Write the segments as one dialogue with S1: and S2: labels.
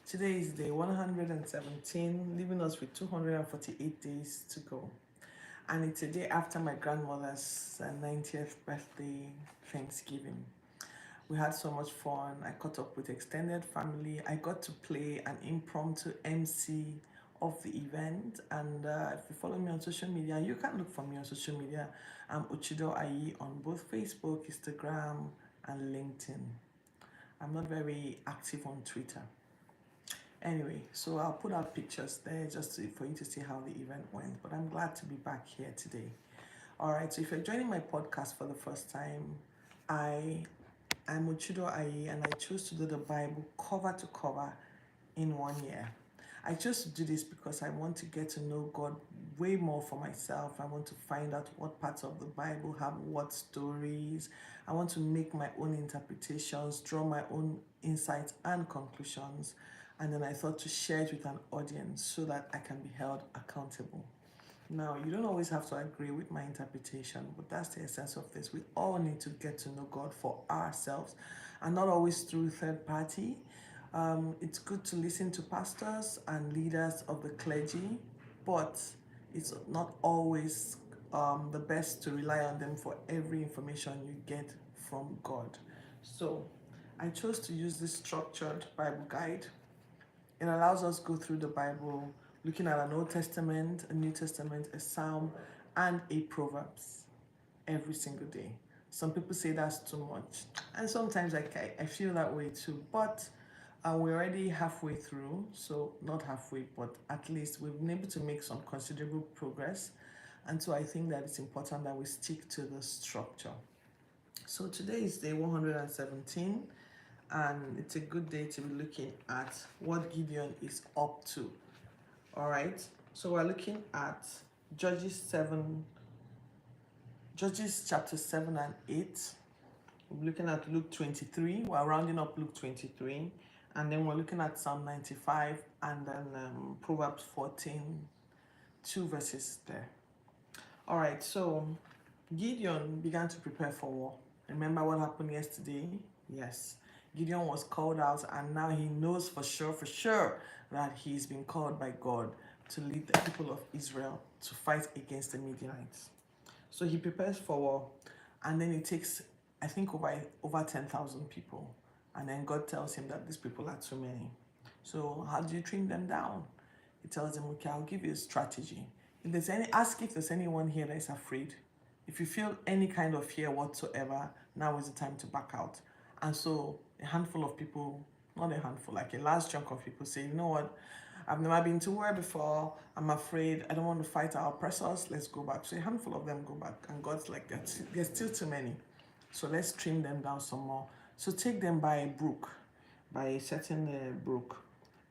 S1: Today is day 117, leaving us with 248 days to go. And it's a day after my grandmother's 90th birthday Thanksgiving. We had so much fun. I caught up with extended family. I got to play an impromptu MC of the event. And if you follow me on social media, you can look for me on social media. I'm Uchido Ayi on both Facebook, Instagram, and LinkedIn. I'm not very active on Twitter. Anyway, so I'll put out pictures there for you to see how the event went. But I'm glad to be back here today. All right, so if you're joining my podcast for the first time, I am Uchido Ayi, and I chose to do the Bible cover to cover in 1 year. I chose to do this because I want to get to know God way more for myself. I want to find out what parts of the Bible have what stories. I want to make my own interpretations, draw my own insights and conclusions. And then I thought to share it with an audience so that I can be held accountable. Now, you don't always have to agree with my interpretation, but that's the essence of this. We all need to get to know God for ourselves and not always through third party. It's good to listen to pastors and leaders of the clergy, but it's not always the best to rely on them for every information you get from God. So I chose to use this structured Bible guide. It allows us to go through the Bible, looking at an Old Testament, a New Testament, a Psalm, and a Proverbs every single day. Some people say that's too much, and sometimes I feel that way too, but we're already halfway through, so not halfway, but at least we've been able to make some considerable progress, and so I think that it's important that we stick to the structure. So today is day 117, and it's a good day to be looking at what Gideon is up to. All right, so we're looking at Judges chapter 7 and 8. We're looking at Luke 23. We're rounding up Luke 23, and then we're looking at Psalm 95 and then Proverbs 14, 2 verses there. All right, so Gideon began to prepare for war. Remember what happened yesterday? Yes. Gideon was called out, and now he knows for sure that he's been called by God to lead the people of Israel to fight against the Midianites. So he prepares for war, and then it takes, I think, over 10,000 people. And then God tells him that these people are too many. So how do you trim them down? He tells them, okay, I'll give you a strategy. Ask if there's anyone here that is afraid. If you feel any kind of fear whatsoever, now is the time to back out. And so a handful of people, not a handful, like a large chunk of people say, you know what, I've never been to war before, I'm afraid, I don't want to fight our oppressors, let's go back. So a handful of them go back, and God's like, there's still too many. So let's trim them down some more. So take them by a brook, by a certain brook,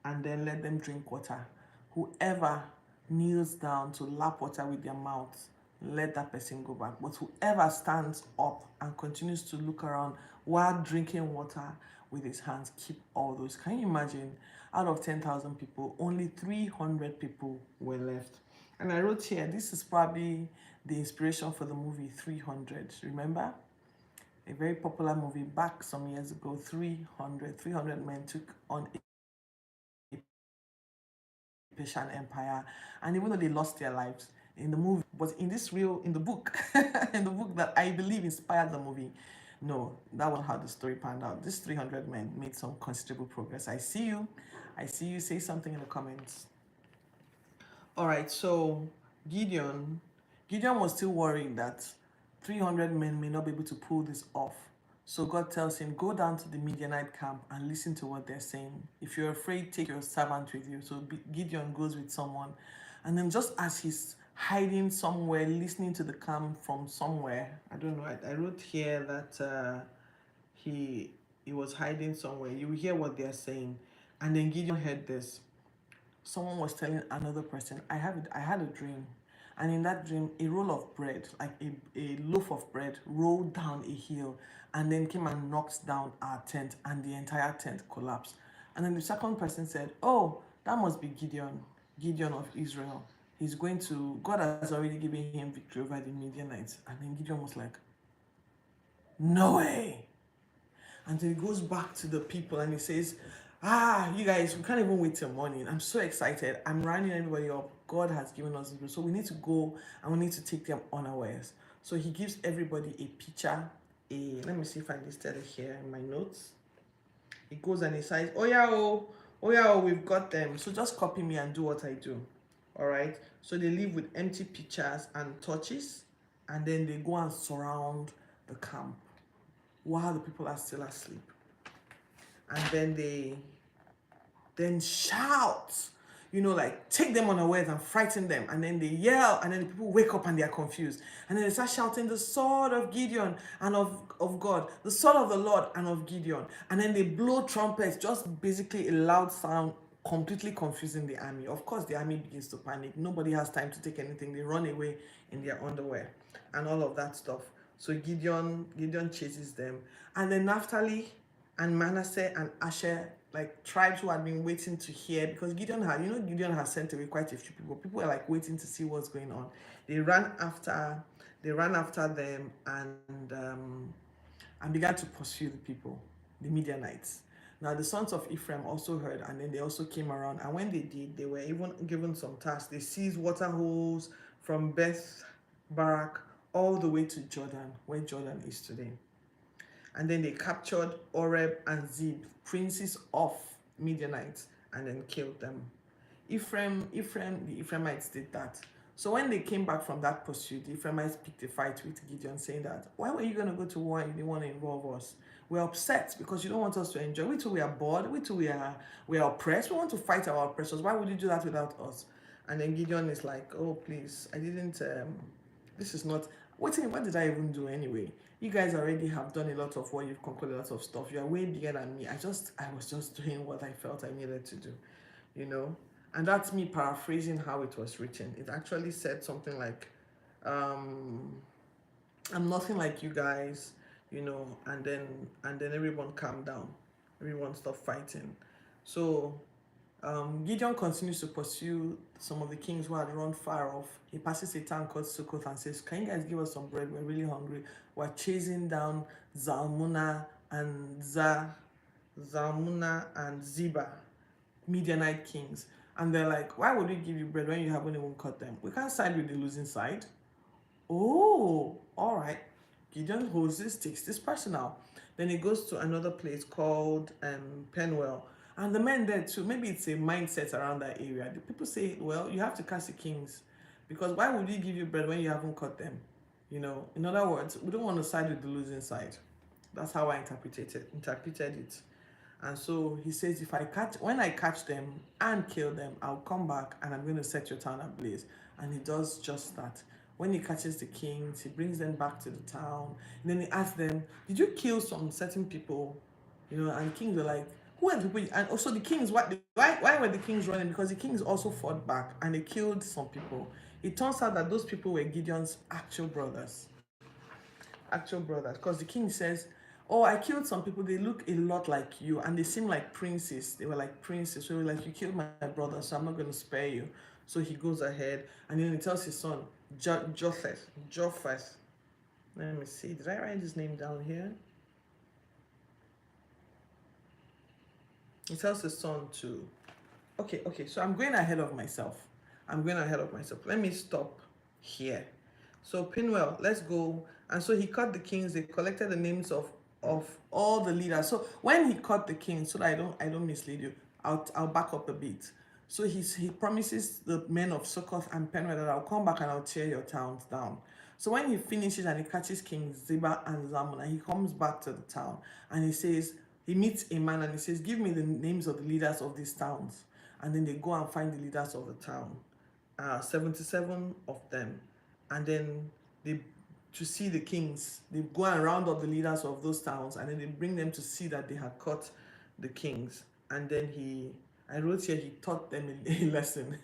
S1: and then let them drink water. Whoever kneels down to lap water with their mouth, let that person go back. But whoever stands up and continues to look around while drinking water with his hands, keep all those. Can you imagine? Out of 10,000 people, only 300 people were left. And I wrote here, this is probably the inspiration for the movie 300. Remember? A very popular movie back some years ago, 300 men took on a Persian empire. And even though they lost their lives in the movie, but in the book, in the book that I believe inspired the movie, no, that wasn't how the story panned out. These 300 men made some considerable progress. I see you. Say something in the comments. All right, so Gideon was still worried that 300 men may not be able to pull this off. So God tells him, go down to the Midianite camp and listen to what they're saying. If you're afraid, take your servant with you. So Gideon goes with someone. And then just as he's hiding somewhere, listening to the camp from somewhere, I don't know, I wrote here that he was hiding somewhere. You will hear what they're saying. And then Gideon heard this. Someone was telling another person, I had a dream. And in that dream, a roll of bread, like a loaf of bread, rolled down a hill and then came and knocked down our tent, and the entire tent collapsed. And then the second person said, oh, that must be Gideon of Israel. God has already given him victory over the Midianites. And then Gideon was like, no way. And so he goes back to the people and he says, You guys, we can't even wait till morning. I'm so excited. I'm rounding everybody up. God has given us this, so we need to go and we need to take them unawares. So he gives everybody a picture. Let me see if I listed it here in my notes. It goes and he says, oh yeah, oh, we've got them. So just copy me and do what I do. All right. So they leave with empty pitchers and torches, and then they go and surround the camp while the people are still asleep. And then they then shout, like take them unawares and frighten them. And then they yell, and then the people wake up and they are confused. And then they start shouting, the sword of Gideon and of God, the sword of the Lord and of Gideon. And then they blow trumpets, just basically a loud sound, completely confusing the army. Of course, the army begins to panic. Nobody has time to take anything. They run away in their underwear and all of that stuff. So Gideon chases them. And then Naphtali and Manasseh and Asher, like tribes who had been waiting to hear, because Gideon has sent away quite a few people. People were like waiting to see what's going on. They ran after them and began to pursue the people, the Midianites. Now the sons of Ephraim also heard, and then they also came around. And when they did, they were even given some tasks. They seized water holes from Beth Barak all the way to Jordan, where Jordan is today. And then they captured Oreb and Zeb, princes of Midianites, and then killed them. The Ephraimites did that. So when they came back from that pursuit, the Ephraimites picked a fight with Gideon, saying that, why were you going to go to war and you didn't want to involve us? We're upset because you don't want us to enjoy. We too, we are bored. We too, we are oppressed. We want to fight our oppressors. Why would you do that without us? And then Gideon is like, oh, please, I didn't, this is not, what did I even do anyway? You guys already have done a lot of work. You've concluded a lot of stuff. You are way bigger than me. I was just doing what I felt I needed to do, And that's me paraphrasing how it was written. It actually said something like, I'm nothing like you guys, and then everyone calmed down. Everyone stopped fighting. So Gideon continues to pursue some of the kings who had run far off. He passes a town called Succoth and says, can you guys give us some bread? We're really hungry. We're chasing down Zalmunna and Ziba, Midianite kings. And they're like, why would we give you bread when you haven't even cut them? We can't side with the losing side. Oh, all right. Gideon holds this, takes this personal. Then he goes to another place called Penuel. And the men there too, maybe it's a mindset around that area. The people say, well, you have to cast the kings. Because why would he give you bread when you haven't cut them? In other words, we don't want to side with the losing side. That's how I interpreted it. And so he says, when I catch them and kill them, I'll come back and I'm going to set your town ablaze. And he does just that. When he catches the kings, he brings them back to the town. And then he asks them, did you kill some certain people? And the kings were like, who are the people? And also the kings, why were the kings running? Because the kings also fought back and they killed some people. It turns out that those people were Gideon's actual brothers. Because the king says, oh, I killed some people, they look a lot like you and they seem like princes. They were like princes. So he was like, you killed my brother, so I'm not going to spare you. So he goes ahead and then he tells his son, Jopheth. Let me see, did I write his name down here? He tells his son to, okay, so I'm going ahead of myself. Let me stop here. So Penuel, let's go. And so he cut the kings. They collected the names of all the leaders. So when he cut the kings, so that I don't mislead you, I'll back up a bit. So he promises the men of Succoth and Penuel that I'll come back and I'll tear your towns down. So when he finishes and he catches King Ziba and Zalmunna, he comes back to the town and he meets a man and he says, give me the names of the leaders of these towns. And then they go and find the leaders of the town. 77 of them. And then to see the kings, they go and round up the leaders of those towns, and then they bring them to see that they had caught the kings. And then I wrote here, he taught them a lesson.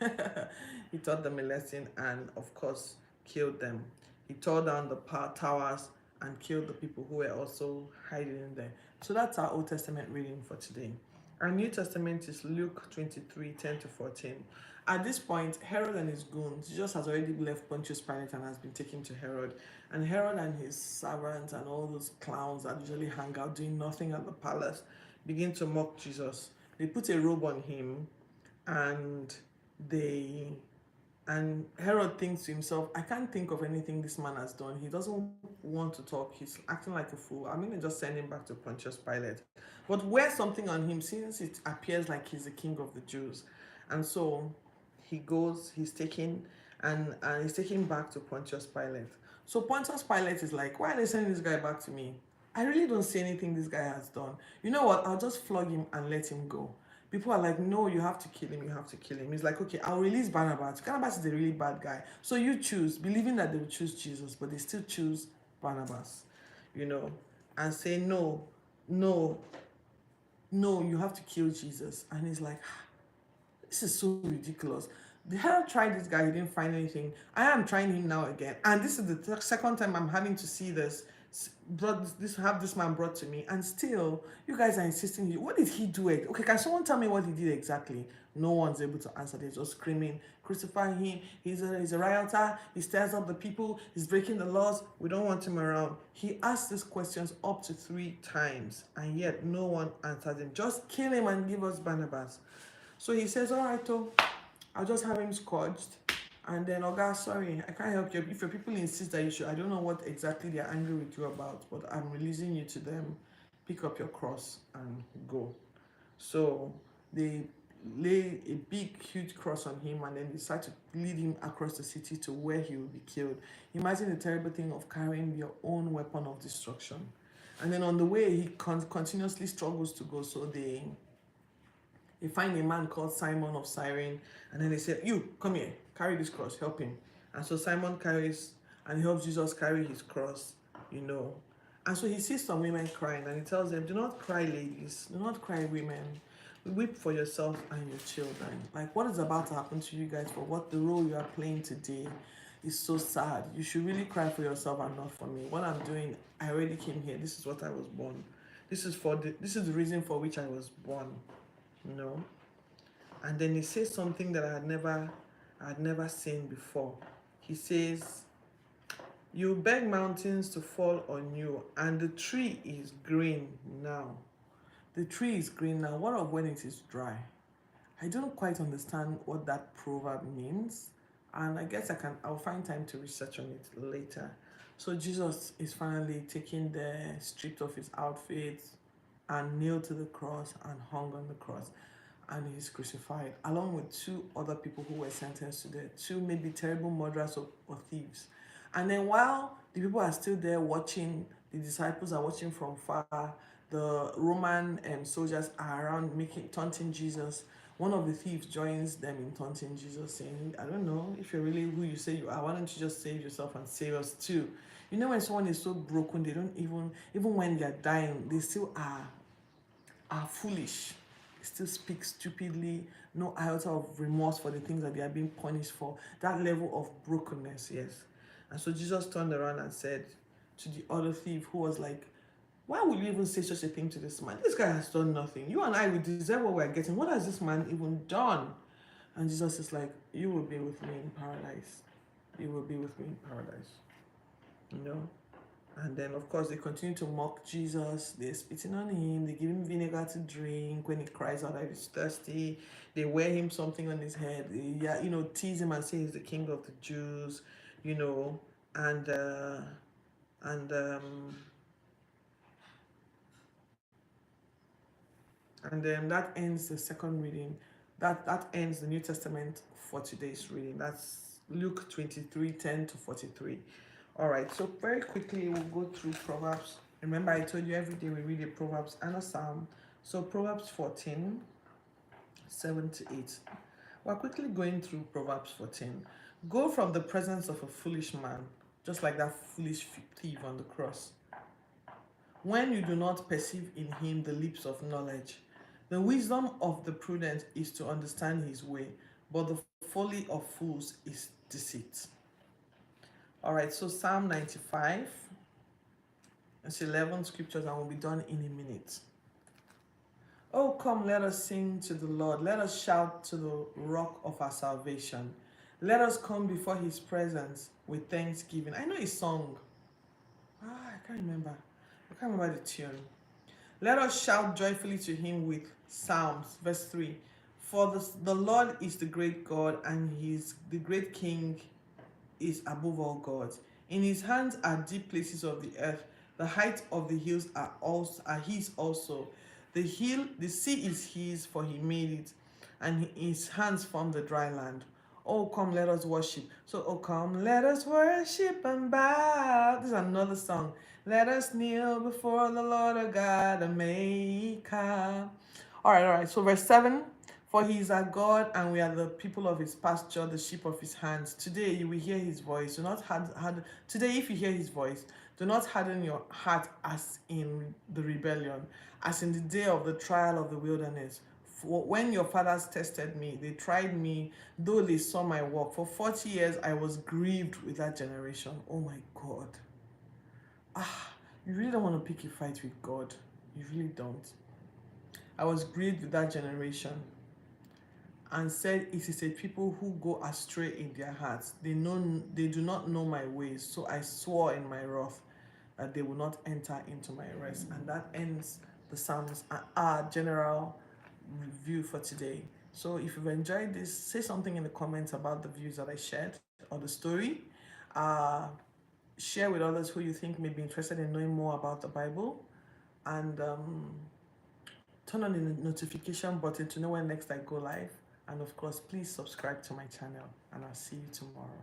S1: He taught them a lesson and, of course, killed them. He tore down the towers and killed the people who were also hiding in there. So that's our Old Testament reading for today. Our New Testament is Luke 23:10-14. At this point, Herod and his goons, Jesus has already left Pontius Pilate and has been taken to Herod. And Herod and his servants and all those clowns that usually hang out doing nothing at the palace begin to mock Jesus. They put a robe on him, and they and Herod thinks to himself, I can't think of anything this man has done. He doesn't want to talk. He's acting like a fool. I'm going to just send him back to Pontius Pilate. But wear something on him since it appears like he's the king of the Jews. And so he goes, and he's taken back to Pontius Pilate. So Pontius Pilate is like, why are they sending this guy back to me? I really don't see anything this guy has done. You know what? I'll just flog him and let him go. People are like, no, you have to kill him, you have to kill him. He's like, okay, I'll release Barnabas. Barnabas is a really bad guy. So you choose, believing that they will choose Jesus, but they still choose Barnabas, you know, and say, no, no, no, you have to kill Jesus. And he's like, this is so ridiculous. The Herald tried this guy, he didn't find anything. I am trying him now again. And this is the second time I'm having to see this. Have this man brought to me, and still you guys are insisting. What did he do? Okay, can someone tell me what he did exactly? No one's able to answer. They're just screaming, crucify him. He's a rioter. He stirs up the people. He's breaking the laws. We don't want him around. He asked these questions up to 3 times, and yet no one answered him. Just kill him and give us Barnabas. So he says, all right, I'll just have him scourged. And then, oh God, sorry, I can't help you. If your people insist that you should, I don't know what exactly they're angry with you about, but I'm releasing you to them. Pick up your cross and go. So they lay a big, huge cross on him, and then decide to lead him across the city to where he will be killed. Imagine the terrible thing of carrying your own weapon of destruction. And then on the way, he continuously struggles to go. So they find a man called Simon of Cyrene, and then they say, you, come here, carry this cross, help him. And so Simon carries and helps Jesus carry his cross, you know. And so he sees some women crying, and he tells them, do not cry, ladies, do not cry, women. Weep for yourself and your children. Like, what is about to happen to you guys for what the role you are playing today is so sad. You should really cry for yourself and not for me. What I'm doing, I already came here. This is what I was born. This is the reason for which I was born. You know. And then he says something that I had never seen before. He says, you beg mountains to fall on you, and the tree is green now. The tree is green now. What of when it is dry? I don't quite understand what that proverb means, and I guess I'll find time to research on it later. So Jesus is finally taken there, stripped off his outfit, and nailed to the cross and hung on the cross, and he's crucified along with 2 other people who were sentenced to death, 2 maybe terrible murderers or thieves. And then while the people are still there watching, the disciples are watching from far, the Roman soldiers are around taunting Jesus. One of the thieves joins them in taunting Jesus, saying, I don't know, if you're really who you say you are, why don't you just save yourself and save us too? You know, when someone is so broken, they don't even when they're dying, they still are foolish. They still speak stupidly, no iota of remorse for the things that they are being punished for. That level of brokenness, yes. And so Jesus turned around and said to the other thief, who was like, why would you even say such a thing to this man? This guy has done nothing. You and I, we deserve what we're getting. What has this man even done? And Jesus is like, you will be with me in paradise. You will be with me in paradise. You know? And then, of course, they continue to mock Jesus. They're spitting on him. They give him vinegar to drink when he cries out that he's thirsty. They wear him something on his head. They, tease him and say he's the king of the Jews, and and and then that ends the second reading. That ends the New Testament for today's reading. That's Luke 23:10-43. All right, so very quickly we'll go through Proverbs. Remember, I told you every day we read a Proverbs and a Psalm. So Proverbs 14:7-8. We're quickly going through Proverbs 14. Go from the presence of a foolish man, just like that foolish thief on the cross, when you do not perceive in him the lips of knowledge. The wisdom of the prudent is to understand his way, but the folly of fools is deceit. All right, so Psalm 95. It's 11 scriptures and we'll be done in a minute. Oh, come, let us sing to the Lord. Let us shout to the rock of our salvation. Let us come before his presence with thanksgiving. I know a song. I can't remember the tune. Let us shout joyfully to him with psalms. Verse 3. For the Lord is the great God, and he is the great King is above all gods. In his hands are deep places of the earth. The height of the hills are his also. The sea is his, for he made it, and his hands formed the dry land. Oh, come, let us worship. So, oh, come, let us worship and bow. This is another song. Let us kneel before the Lord our God, the Maker. All right. So, verse 7. For he is our God, and we are the people of his pasture, the sheep of his hands. Today you will hear his voice. Do not today, if you hear his voice, do not harden your heart as in the rebellion, as in the day of the trial of the wilderness. For when your fathers tested me, they tried me, though they saw my work. For 40 years I was grieved with that generation. Oh my God. You really don't want to pick a fight with God. You really don't. I was grieved with that generation, and said, it is a people who go astray in their hearts. They do not know my ways. So I swore in my wrath that they will not enter into my rest. And that ends the Psalms, our general review for today. So if you've enjoyed this, say something in the comments about the views that I shared or the story. Share with others who you think may be interested in knowing more about the Bible. And turn on the notification button to know when next I go live. And of course, please subscribe to my channel, and I'll see you tomorrow.